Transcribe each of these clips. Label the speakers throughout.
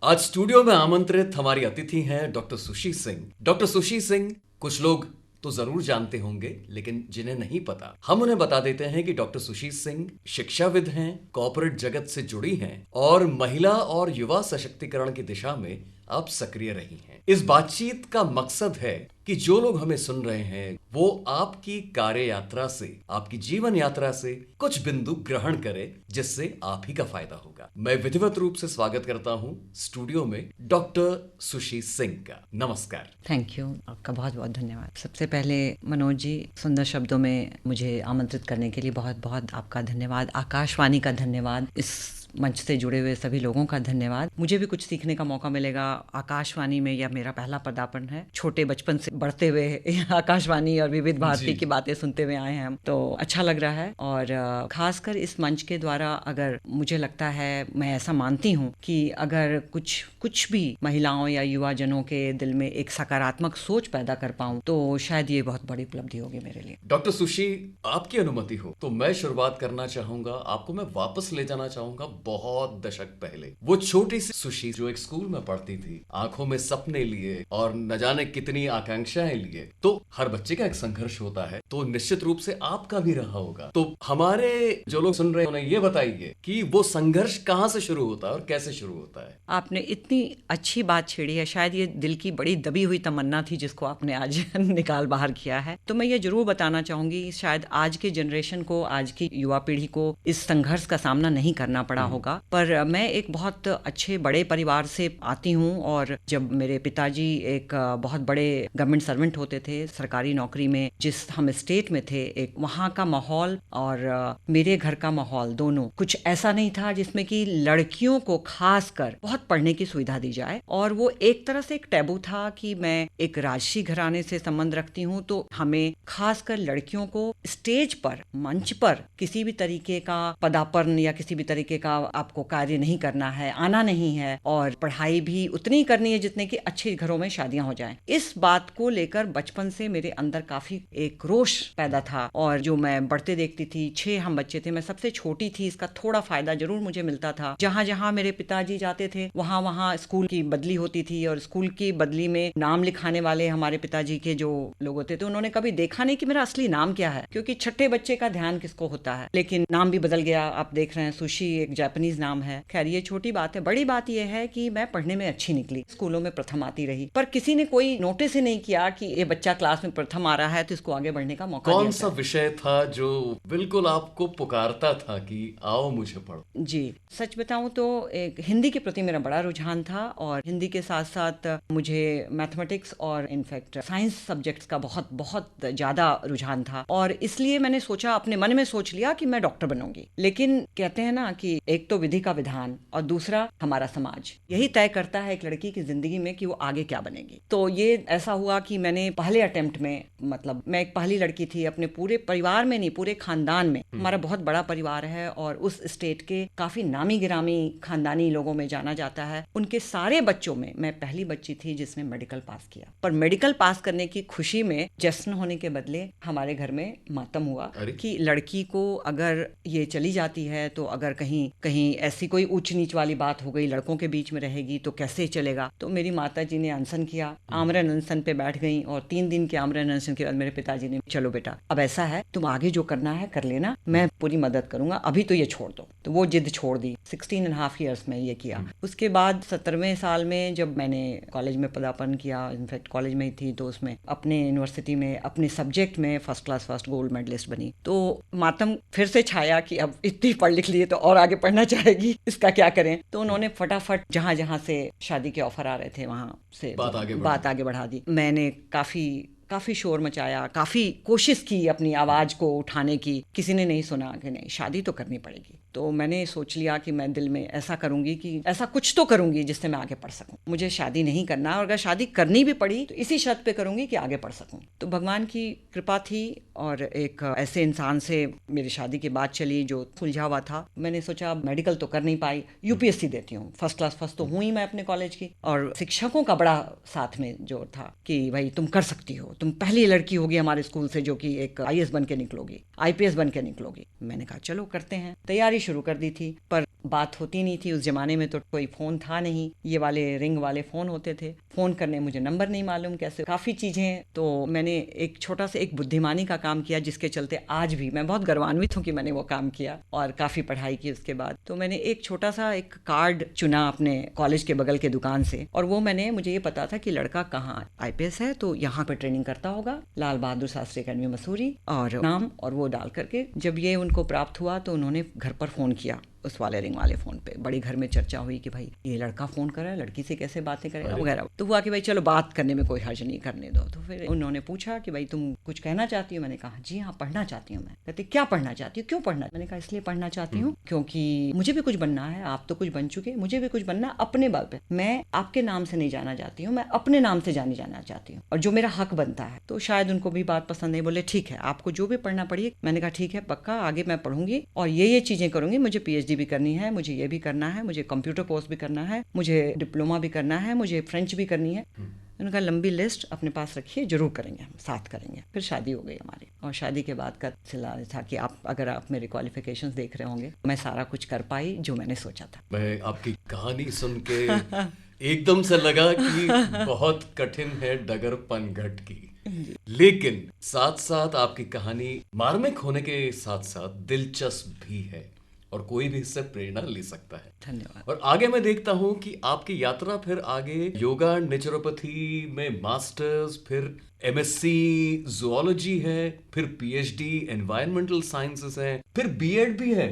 Speaker 1: आज स्टूडियो में आमंत्रित हमारी अतिथि हैं doctor sushi Singh. Doctor sushi Singh कुछ लोग तो जरूर जानते होंगे, लेकिन जिन्हें नहीं पता हम उन्हें बता देते हैं कि डॉक्टर सुशी सिंह शिक्षाविद हैं, कॉर्पोरेट जगत से जुड़ी हैं और महिला और युवा सशक्तिकरण की दिशा में आप सक्रिय रही हैं। इस बातचीत का मकसद है कि जो लोग हमें सुन रहे हैं वो आपकी कार्य यात्रा से, आपकी जीवन यात्रा से कुछ बिंदु ग्रहण करें, जिससे आप ही का फायदा होगा। मैं विधिवत रूप से स्वागत करता हूं स्टूडियो में डॉक्टर सुशी सिंह का। नमस्कार।
Speaker 2: थैंक यू, आपका बहुत बहुत धन्यवाद। सबसे पहले मनोज जी, सुंदर शब्दों में मुझे आमंत्रित करने के लिए बहुत बहुत आपका धन्यवाद। आकाशवाणी का धन्यवाद, इस मंच से जुड़े हुए सभी लोगों का धन्यवाद। मुझे भी कुछ सीखने का मौका मिलेगा। आकाशवाणी में यह मेरा पहला पदार्पण है। छोटे बचपन से बढ़ते हुए आकाशवाणी और विविध भारती की बातें सुनते हुए आए हैं हम, तो अच्छा लग रहा है। और खासकर इस मंच के द्वारा अगर मुझे लगता है, मैं ऐसा मानती हूँ कि अगर कुछ भी महिलाओं या युवा जनों के दिल में एक सकारात्मक सोच पैदा कर पाऊँ तो शायद ये बहुत बड़ी उपलब्धि होगी मेरे लिए।
Speaker 1: डॉक्टर सुशी, आपकी अनुमति हो तो मैं शुरुआत करना चाहूंगा। आपको मैं वापस ले जाना चाहूंगा बहुत दशक पहले। वो छोटी सी सुशी जो एक स्कूल में पढ़ती थी, आंखों में सपने लिए और न जाने कितनी आकांक्षाएं लिए। तो हर बच्चे का एक संघर्ष होता है, तो निश्चित रूप से आपका भी रहा होगा। तो हमारे जो लोग सुन रहे हैं उन्हें ये बताइए कि वो संघर्ष कहाँ से शुरू होता है और कैसे शुरू होता है।
Speaker 2: आपने इतनी अच्छी बात छेड़ी है। शायद ये दिल की बड़ी दबी हुई तमन्ना थी जिसको आपने आज निकाल बाहर किया है। तो मैं ये जरूर बताना चाहूंगी, शायद आज के जनरेशन को, आज की युवा पीढ़ी को इस संघर्ष का सामना नहीं करना पड़ा होगा, पर मैं एक बहुत अच्छे बड़े परिवार से आती हूँ। और जब मेरे पिताजी एक बहुत बड़े गवर्नमेंट सर्वेंट होते थे, सरकारी नौकरी में जिस हम स्टेट में थे, एक वहाँ का माहौल और मेरे घर का माहौल दोनों कुछ ऐसा नहीं था जिसमें कि लड़कियों को खासकर बहुत पढ़ने की सुविधा दी जाए। और वो एक तरह से एक टैबू था कि मैं एक राजसी घराने से संबंध रखती हूँ, तो हमें खासकर लड़कियों को स्टेज पर, मंच पर किसी भी तरीके का पदार्पण या किसी भी तरीके का आपको कार्य नहीं करना है, आना नहीं है, और पढ़ाई भी उतनी ही करनी है जितने कि अच्छे घरों में शादियां हो जाएं। इस बात को लेकर बचपन से मेरे अंदर काफी एक रोष पैदा था। और जो मैं बढ़ते देखती थी, 6 हम बच्चे थे, मैं सबसे छोटी थी, इसका थोड़ा फायदा जरूर मुझे मिलता था। जहां जहां मेरे पिताजी जाते थे वहां वहां स्कूल की बदली होती थी, और स्कूल की बदली में नाम लिखाने वाले हमारे पिताजी के जो लोग होते थे, उन्होंने कभी देखा नहीं कि मेरा असली नाम क्या है, क्योंकि छठे बच्चे का ध्यान किसको होता है। लेकिन नाम भी बदल गया। आप देख रहे हैं, सुशी एक जापानीज नाम है। खैर, ये छोटी बात है। बड़ी बात यह है कि मैं पढ़ने में अच्छी निकली, स्कूलों में प्रथम आती रही, पर किसी ने कोई नोटिस ही नहीं किया कि ये बच्चा क्लास में प्रथम आ रहा है तो इसको आगे बढ़ने का मौका दिया।
Speaker 1: कौन सा विषय था जो बिल्कुल आपको पुकारता था कि आओ मुझे पढ़ो?
Speaker 2: जी, सच बताऊं तो एक हिंदी के प्रति मेरा बड़ा रुझान था, और हिंदी के साथ साथ मुझे मैथमेटिक्स और इनफैक्ट साइंस सब्जेक्ट्स का बहुत बहुत ज्यादा रुझान था। और इसलिए मैंने सोचा, अपने मन में सोच लिया कि मैं डॉक्टर बनूंगी। लेकिन कहते हैं ना कि एक तो विधि का विधान और दूसरा हमारा समाज, यही तय करता है एक लड़की की जिंदगी में कि वो आगे क्या बनेगी। तो ये ऐसा हुआ कि मैंने पहले अटेम्प्ट में, मतलब मैं एक पहली लड़की थी अपने पूरे परिवार में, नहीं पूरे खानदान में। हमारा बहुत बड़ा परिवार है और उस स्टेट के काफी नामी गिरामी खानदानी लोगों में जाना जाता है। उनके सारे बच्चों में मैं पहली बच्ची थी जिसने मेडिकल पास किया। पर मेडिकल पास करने की खुशी में जश्न होने के बदले हमारे घर में मातम हुआ कि लड़की को अगर ये चली जाती है तो अगर कहीं कहीं ऐसी कोई ऊंच नीच वाली बात हो गई, लड़कों के बीच में रहेगी तो कैसे चलेगा। तो मेरी माता जी ने अनशन किया, आमरण अनशन पे बैठ गई, और 3 दिन के आमरण अनशन के बाद मेरे पिताजी ने, चलो बेटा अब ऐसा है, तुम आगे जो करना है कर लेना, मैं पूरी मदद करूंगा, अभी तो ये छोड़ दो। तो वो जिद छोड़ दी। 16.5 ईयर्स में ये किया। उसके बाद 17वें साल में जब मैंने कॉलेज में पदार्पण किया, इनफैक्ट कॉलेज में ही थी, तो उसमें अपने यूनिवर्सिटी में अपने सब्जेक्ट में first class first gold medallist बनी। तो मातम फिर से छाया कि अब इतनी पढ़ लिख लिए तो और आगे पढ़ना चाहेगी, इसका क्या करें। तो उन्होंने फटाफट जहां जहां से शादी के ऑफर आ रहे थे वहां से बात आगे बढ़ा दी। मैंने काफी शोर मचाया, काफी कोशिश की अपनी आवाज को उठाने की। किसी ने नहीं सुना कि नहीं, शादी तो करनी पड़ेगी। तो मैंने सोच लिया कि मैं दिल में ऐसा करूंगी कि ऐसा कुछ तो करूंगी जिससे मैं आगे पढ़ सकूं। मुझे शादी नहीं करना, और अगर शादी करनी भी पड़ी तो इसी शर्त पे करूंगी कि आगे पढ़ सकूं। तो भगवान की कृपा थी, और एक ऐसे इंसान से मेरी शादी की बात चली जो सुलझा हुआ था। मैंने सोचा मेडिकल तो कर नहीं पाई, यूपीएससी देती हूँ, फर्स्ट क्लास फर्स्ट तो हुई मैं अपने कॉलेज की। और शिक्षकों का बड़ा साथ में जोर था कि भाई तुम कर सकती हो, तुम पहली लड़की होगी हमारे स्कूल से जो कि एक आईएएस बन के निकलोगी, आईपीएस बन के निकलोगी। मैंने कहा चलो करते हैं। तैयारी शुरू कर दी थी, पर बात होती नहीं थी। उस जमाने में तो कोई फ़ोन था नहीं, ये वाले रिंग वाले फ़ोन होते थे। फ़ोन करने मुझे नंबर नहीं मालूम कैसे, काफ़ी चीज़ें। तो मैंने एक छोटा सा एक बुद्धिमानी का काम किया, जिसके चलते आज भी मैं बहुत गर्वान्वित हूँ कि मैंने वो काम किया और काफ़ी पढ़ाई की उसके बाद। तो मैंने एक छोटा सा एक कार्ड चुना अपने कॉलेज के बगल के दुकान से, और वो मुझे ये पता था कि लड़का कहाँ IPS है तो यहाँ पे ट्रेनिंग करता होगा, लाल बहादुर शास्त्री अकेडमी मसूरी, और नाम और वो डाल करके जब ये उनको प्राप्त हुआ तो उन्होंने घर पर फ़ोन किया, उस वाले रिंग वाले फ़ोन पे। बड़ी घर में चर्चा हुई कि भाई ये लड़का फ़ोन कर रहा है, लड़की से कैसे बातें करेगा वगैरह। तो हुआ कि भाई चलो बात करने में कोई हर्ज नहीं, करने दो। तो फिर उन्होंने पूछा कि भाई तुम कुछ कहना चाहती हो? मैंने कहा जी हाँ, पढ़ना चाहती हूँ मैं। कहते क्या पढ़ना चाहती हूँ, क्यों पढ़ना? मैंने कहा इसलिए पढ़ना चाहती हूँ क्योंकि मुझे भी कुछ बनना है, आप तो कुछ बन चुके, मुझे भी कुछ बनना अपने बल पे। मैं आपके नाम से नहीं जाना चाहती हूँ, मैं अपने नाम से जाना चाहती हूँ, और जो मेरा हक बनता है। तो शायद उनको भी बात पसंद नहीं, बोले ठीक है आपको जो भी पढ़ना पड़िए। मैंने कहा ठीक है, पक्का आगे मैं पढ़ूंगी और ये चीज़ें करूंगी, मुझे PhD भी करनी है, मुझे ये भी करना है, मुझे कंप्यूटर कोर्स भी करना है, मुझे डिप्लोमा भी करना है, मुझे फ्रेंच भी करनी है। उनका लंबी लिस्ट अपने पास रखिए, जरूर करेंगे, हम साथ करेंगे। फिर शादी हो गई हमारी, और शादी के बाद का सिलसिला था कि अगर आप मेरे क्वालिफिकेशंस देख रहे होंगे, मैं सारा कुछ कर पाई जो मैंने सोचा था।
Speaker 1: मैं आपकी कहानी सुन के एकदम से लगा कि बहुत कठिन है डगर पनघट की, लेकिन साथ साथ आपकी कहानी मार्मिक होने के साथ साथ दिलचस्प भी है और कोई भी इससे प्रेरणा ले सकता है।
Speaker 2: धन्यवाद।
Speaker 1: और आगे मैं देखता हूं कि आपकी यात्रा फिर आगे योगा नेचुरोपैथी में मास्टर्स, फिर MSc जूलॉजी है, फिर PhD एनवायरमेंटल साइंसेस है, फिर B.Ed भी है।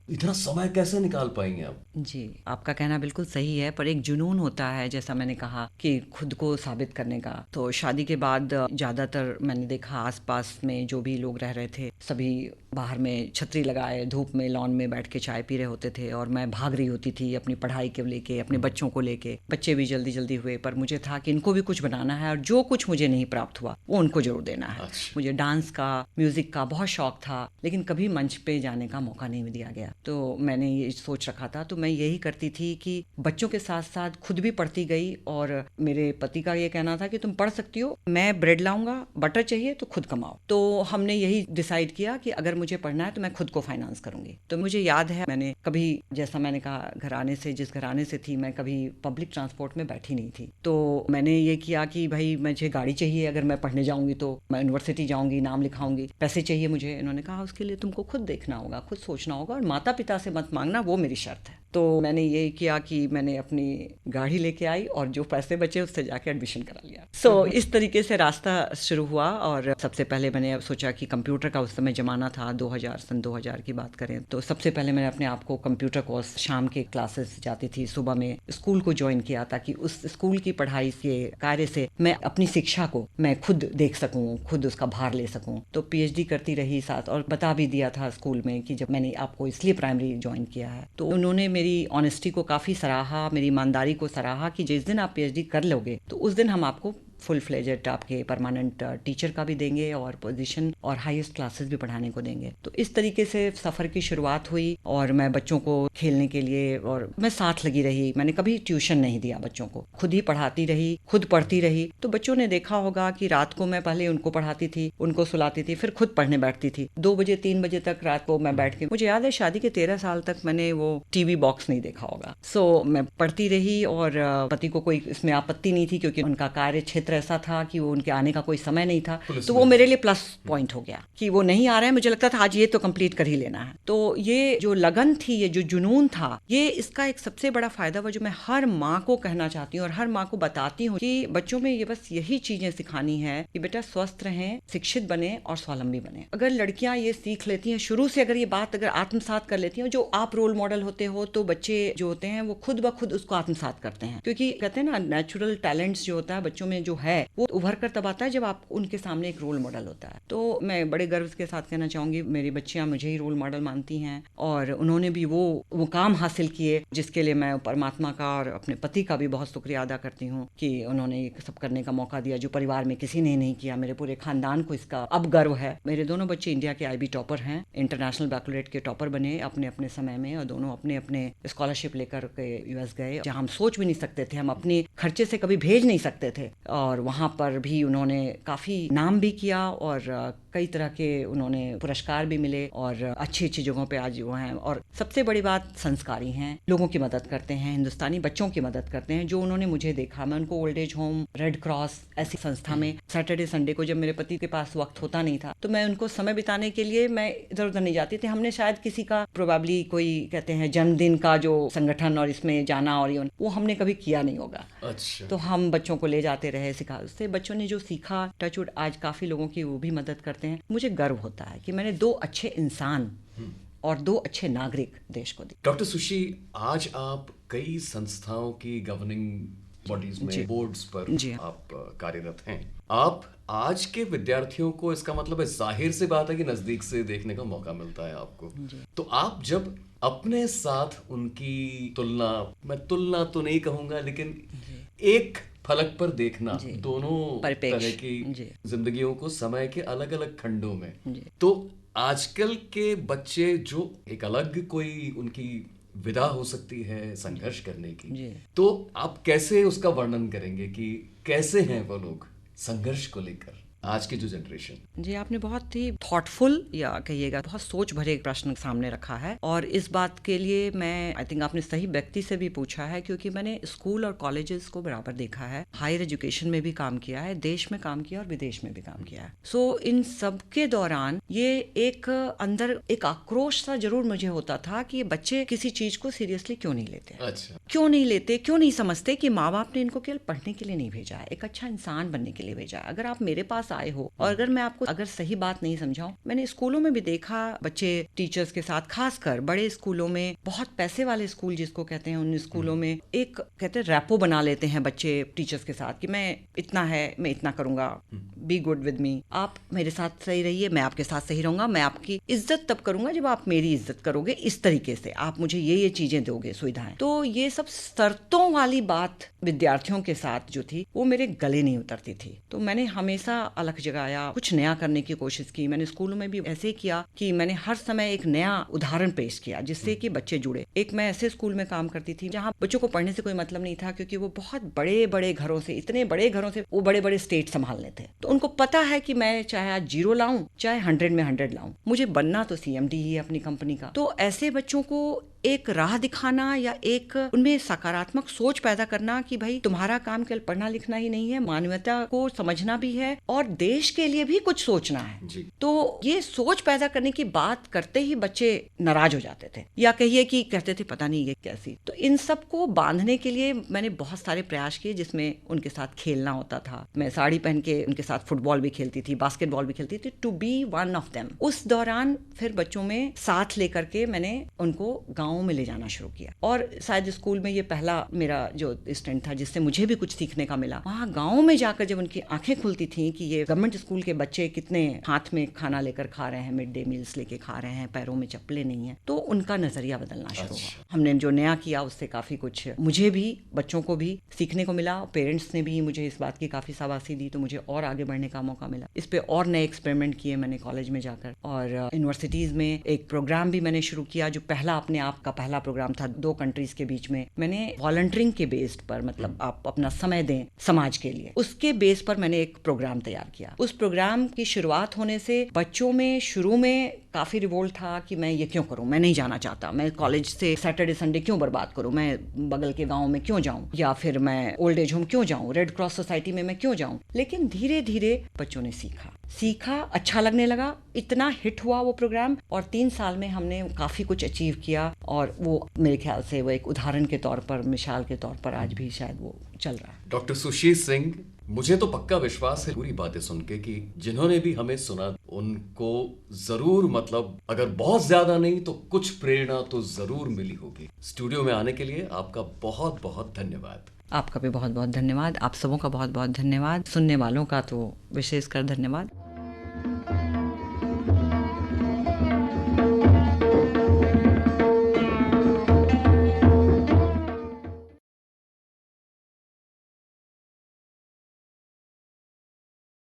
Speaker 1: इतना समय कैसे निकाल पाएंगे आप?
Speaker 2: जी, आपका कहना बिल्कुल सही है, पर एक जुनून होता है, जैसा मैंने कहा कि खुद को साबित करने का। तो शादी के बाद ज़्यादातर मैंने देखा आसपास में जो भी लोग रह रहे थे, सभी बाहर में छतरी लगाए धूप में लॉन में बैठ के चाय पी रहे होते थे, और मैं भाग रही होती थी अपनी पढ़ाई के लेके, अपने बच्चों को लेके। बच्चे भी जल्दी जल्दी हुए, पर मुझे था कि इनको भी कुछ बनाना है, और जो कुछ मुझे नहीं प्राप्त हुआ वो उनको जरूर देना है। मुझे डांस का, म्यूजिक का बहुत शौक था, लेकिन कभी मंच पे जाने का मौका नहीं दिया गया। तो मैंने ये सोच रखा था, तो मैं यही करती थी कि बच्चों के साथ साथ खुद भी पढ़ती गई। और मेरे पति का ये कहना था कि तुम पढ़ सकती हो, मैं ब्रेड लाऊंगा, बटर चाहिए तो खुद कमाओ। तो हमने यही डिसाइड किया कि अगर मुझे पढ़ना है तो मैं खुद को फाइनेंस करूंगी। तो मुझे याद है, मैंने कभी, जैसा मैंने कहा, जिस घराने से थी, मैं कभी पब्लिक ट्रांसपोर्ट में बैठी नहीं थी। तो मैंने ये किया कि भाई मुझे गाड़ी चाहिए, अगर मैं पढ़ने जाऊंगी तो मैं यूनिवर्सिटी जाऊंगी, नाम लिखाऊंगी, पैसे चाहिए मुझे। इन्होंने कहा उसके लिए तुमको खुद देखना होगा, खुद सोचना होगा, और माता पिता से मत मांगना, वो मेरी शर्त है। तो मैंने ये किया कि मैंने अपनी गाड़ी लेके आई और जो पैसे बचे उससे जाके एडमिशन करा लिया। सो इस तरीके से रास्ता शुरू हुआ। और सबसे पहले मैंने सोचा कि कंप्यूटर का उस समय ज़माना था, 2000 की बात करें तो सबसे पहले मैंने अपने आप को कंप्यूटर कोर्स, शाम के क्लासेस जाती थी, सुबह में स्कूल को ज्वाइन किया, ताकि उस स्कूल की पढ़ाई के कार्य से मैं अपनी शिक्षा को मैं खुद देख सकूँ, खुद उसका भार ले सकूँ। तो PhD करती रही साथ, और बता भी दिया था स्कूल में कि जब मैंने आपको इसलिए प्राइमरी ज्वाइन किया है। तो उन्होंने मेरी ऑनेस्टी को काफ़ी सराहा, मेरी ईमानदारी को सराहा कि जिस दिन आप PhD कर लोगे तो उस दिन हम आपको फुल फ्लेजेड आपके परमानेंट टीचर का भी देंगे, और पोजीशन और हाईएस्ट क्लासेस भी पढ़ाने को देंगे। तो इस तरीके से सफ़र की शुरुआत हुई, और मैं बच्चों को खेलने के लिए, और मैं साथ लगी रही। मैंने कभी ट्यूशन नहीं दिया बच्चों को, खुद ही पढ़ाती रही, खुद पढ़ती रही। तो बच्चों ने देखा होगा कि रात को मैं पहले उनको पढ़ाती थी, उनको सुलाती थी, फिर खुद पढ़ने बैठती थी 2 बजे 3 बजे तक रात को मैं बैठ के। मुझे याद है शादी के 13 साल तक मैंने वो TV बॉक्स नहीं देखा होगा। सो मैं पढ़ती रही, और पति को कोई इसमें आपत्ति नहीं थी, क्योंकि उनका कार्य क्षेत्र ऐसा था कि वो उनके आने का कोई समय नहीं था। तो वो मेरे लिए प्लस पॉइंट हो गया कि वो नहीं आ रहा है, मुझे लगता था आज ये तो कंप्लीट कर ही लेना है। तो ये जो लगन थी, ये जो जुनून था, ये इसका एक सबसे बड़ा फायदा हुआ, जो मैं हर माँ को कहना चाहती हूँ और हर माँ को बताती हूँ कि बच्चों में ये बस यही चीजें सिखानी है कि बेटा स्वस्थ रहें, शिक्षित बने और स्वावलंबी बने। अगर लड़कियां ये सीख लेती हैं शुरू से, अगर ये बात अगर आत्मसात कर लेती हैं, जो आप रोल मॉडल होते हो, तो बच्चे जो होते हैं वो खुद ब खुद उसको आत्मसात करते हैं। क्योंकि कहते हैं ना, नेचुरल टैलेंट्स जो होता है बच्चों में जो है, वो उभर कर तब आता है जब आप उनके सामने एक रोल मॉडल होता है। तो मैं बड़े गर्व के साथ कहना चाहूंगी, मेरी बच्चियां मुझे ही रोल मॉडल मानती हैं, और उन्होंने भी वो काम हासिल किए जिसके लिए मैं परमात्मा का और अपने पति का भी बहुत शुक्रिया अदा करती हूँ कि उन्होंने ये सब करने का मौका दिया, जो परिवार में किसी ने नहीं किया। मेरे पूरे खानदान को इसका अब गर्व है। मेरे दोनों बच्चे इंडिया के IB टॉपर हैं, इंटरनेशनल बैकलॉरेट के टॉपर बने अपने अपने समय में, और दोनों अपने अपने स्कॉलरशिप लेकर के US गए, जहाँ हम सोच भी नहीं सकते थे, हम अपने खर्चे से कभी भेज नहीं सकते थे। और वहाँ पर भी उन्होंने काफ़ी नाम भी किया और कई तरह के उन्होंने पुरस्कार भी मिले और अच्छी अच्छी जगहों पे आज वो हैं। और सबसे बड़ी बात, संस्कारी हैं, लोगों की मदद करते हैं, हिंदुस्तानी बच्चों की मदद करते हैं। जो उन्होंने मुझे देखा, मैं उनको old age home, red cross ऐसी संस्था में सैटरडे संडे को, जब मेरे पति के पास वक्त होता नहीं था, तो मैं उनको समय बिताने के लिए मैं इधर उधर नहीं जाती थी। हमने शायद किसी का प्रोबेबली कोई कहते हैं जन्मदिन का जो संगठन और इसमें जाना और वो हमने कभी किया नहीं होगा।
Speaker 1: अच्छा।
Speaker 2: तो हम बच्चों को ले जाते रहे, सिखा, उससे बच्चों ने जो सीखा, टचवुड आज काफ़ी लोगों की वो भी मदद करते हैं। मुझे गर्व होता है कि मैंने 2 अच्छे इंसान और 2 अच्छे नागरिक देश को दिए।
Speaker 1: डॉक्टर सुशी, आज आप कई संस्थाओं की गवर्निंग बॉडीज में, बोर्ड्स पर आप कार्यरत हैं। आप आज के विद्यार्थियों को, इसका मतलब है जाहिर सी बात है कि नजदीक से देखने का मौका मिलता है आपको, तो आप जब अपने साथ उनकी तुलना, मैं तुलना तो नहीं कहूंगा, लेकिन एक फलक पर देखना दोनों तरह की जिंदगियों को समय के अलग अलग खंडों में, तो आजकल के बच्चे जो एक अलग कोई उनकी विधा हो सकती है संघर्ष करने की, तो आप कैसे उसका वर्णन करेंगे कि कैसे हैं वो लोग संघर्ष को लेकर, आज की जो जनरेशन?
Speaker 2: जी, आपने बहुत ही थॉटफुल या कहिएगा बहुत सोच भरे एक प्रश्न सामने रखा है। और इस बात के लिए मैं आई थिंक आपने सही व्यक्ति से भी पूछा है, क्योंकि मैंने स्कूल और कॉलेजेस को बराबर देखा है, हायर एजुकेशन में भी काम किया है, देश में काम किया और विदेश में भी काम किया है। सो इन सब के दौरान ये एक अंदर एक आक्रोश सा जरूर मुझे होता था कि बच्चे किसी चीज को सीरियसली क्यों नहीं लेते।
Speaker 1: अच्छा।
Speaker 2: क्यों नहीं लेते, क्यों नहीं समझते कि माँ बाप ने इनको केवल पढ़ने के लिए नहीं भेजा है, एक अच्छा इंसान बनने के लिए भेजा है। अगर आप मेरे पास आए हो और अगर मैं आपको अगर सही बात नहीं समझाऊं, मैंने स्कूलों में भी देखा बच्चे टीचर्स के साथ, खासकर बड़े स्कूलों में, बहुत पैसे वाले स्कूल जिसको कहते हैं, उन स्कूलों में एक कहते हैं रैपो बना लेते हैं बच्चे टीचर्स के साथ कि मैं इतना है, मैं इतना करूंगा, बी गुड विद मी, आप मेरे साथ सही रहिए, मैं आपके साथ सही रहूंगा, मैं आपकी इज्जत तब करूंगा जब आप मेरी इज्जत करोगे, इस तरीके से आप मुझे ये चीजें दोगे, सुविधाएं। तो ये सब शर्तों वाली बात विद्यार्थियों के साथ जो थी वो मेरे गले नहीं उतरती थी। तो मैंने हमेशा अलग जगाया, कुछ नया करने की कोशिश की। मैंने स्कूलों में भी ऐसे किया कि मैंने हर समय एक नया उदाहरण पेश किया जिससे कि बच्चे जुड़े। एक मैं ऐसे स्कूल में काम करती थी जहाँ बच्चों को पढ़ने से कोई मतलब नहीं था, क्योंकि वो बहुत बड़े बड़े घरों से, इतने बड़े घरों से वो बड़े बड़े स्टेट संभालने थे। तो उनको पता है कि मैं चाहे आज 0 लाऊं, चाहे 100 में 100 लाऊं, मुझे बनना तो CMD ही है अपनी कंपनी का। तो ऐसे बच्चों को एक राह दिखाना या एक उनमें सकारात्मक सोच पैदा करना कि भाई तुम्हारा काम केवल पढ़ना लिखना ही नहीं है, मानवता को समझना भी है और देश के लिए भी कुछ सोचना है
Speaker 1: जी।
Speaker 2: तो ये सोच पैदा करने की बात करते ही बच्चे नाराज हो जाते थे, या कहिए कि कहते थे पता नहीं ये कैसी। तो इन सब को बांधने के लिए मैंने बहुत सारे प्रयास किए, जिसमें उनके साथ खेलना होता था। मैं साड़ी पहन के उनके साथ फुटबॉल भी खेलती थी, बास्केटबॉल भी खेलती थी, to be one of them. उस दौरान फिर बच्चों में साथ लेकर के मैंने उनको गाँव में ले जाना शुरू किया। और शायद स्कूल में ये पहला मेरा जो स्टैंड था जिससे मुझे भी कुछ सीखने का मिला। वहाँ गाँव में जाकर जब उनकी आंखें खुलती थी कि ये गवर्नमेंट स्कूल के बच्चे कितने हाथ में खाना लेकर खा रहे हैं, मिड डे मील्स लेके खा रहे हैं, पैरों में चप्पलें नहीं है, तो उनका नजरिया बदलना शुरू हुआ। हमने जो नया किया उससे काफी कुछ मुझे भी, बच्चों को भी सीखने को मिला। पेरेंट्स ने भी मुझे इस बात की काफी शाबाशी दी, तो मुझे और आगे बढ़ने का मौका मिला। इस पे और नए एक्सपेरिमेंट किए मैंने कॉलेज में जाकर, और यूनिवर्सिटीज में एक प्रोग्राम भी मैंने शुरू किया जो पहला अपने आप का पहला प्रोग्राम था 2 कंट्रीज के बीच में। मैंने वॉलंटियरिंग के बेस्ड पर, मतलब आप अपना समय दें समाज के लिए, उसके बेस पर मैंने एक प्रोग्राम तैयार किया। उस प्रोग्राम की शुरुआत होने से बच्चों में शुरू में काफी रिवोल्ट था कि मैं ये क्यों करूं, मैं नहीं जाना चाहता, मैं कॉलेज से सैटरडे संडे क्यों बर्बाद करूं, मैं बगल के गांव में क्यों जाऊं, या फिर मैं ओल्ड एज होम क्यों जाऊं, रेड क्रॉस सोसाइटी में मैं क्यों जाऊं। लेकिन धीरे धीरे बच्चों ने सीखा, अच्छा लगने लगा, इतना हिट हुआ वो प्रोग्राम, और 3 साल में हमने काफी कुछ अचीव किया। और वो मेरे ख्याल से वो एक उदाहरण के तौर पर, मिसाल के तौर पर आज भी शायद वो चल रहा है।
Speaker 1: डॉक्टर सुशील सिंह, मुझे तो पक्का विश्वास है पूरी बातें सुन के कि जिन्होंने भी हमें सुना उनको जरूर, मतलब अगर बहुत ज्यादा नहीं तो कुछ प्रेरणा तो जरूर मिली होगी। स्टूडियो में आने के लिए आपका बहुत बहुत धन्यवाद।
Speaker 2: आपका भी बहुत बहुत धन्यवाद। आप सबों का बहुत बहुत धन्यवाद। सुनने वालों का तो विशेषकर धन्यवाद।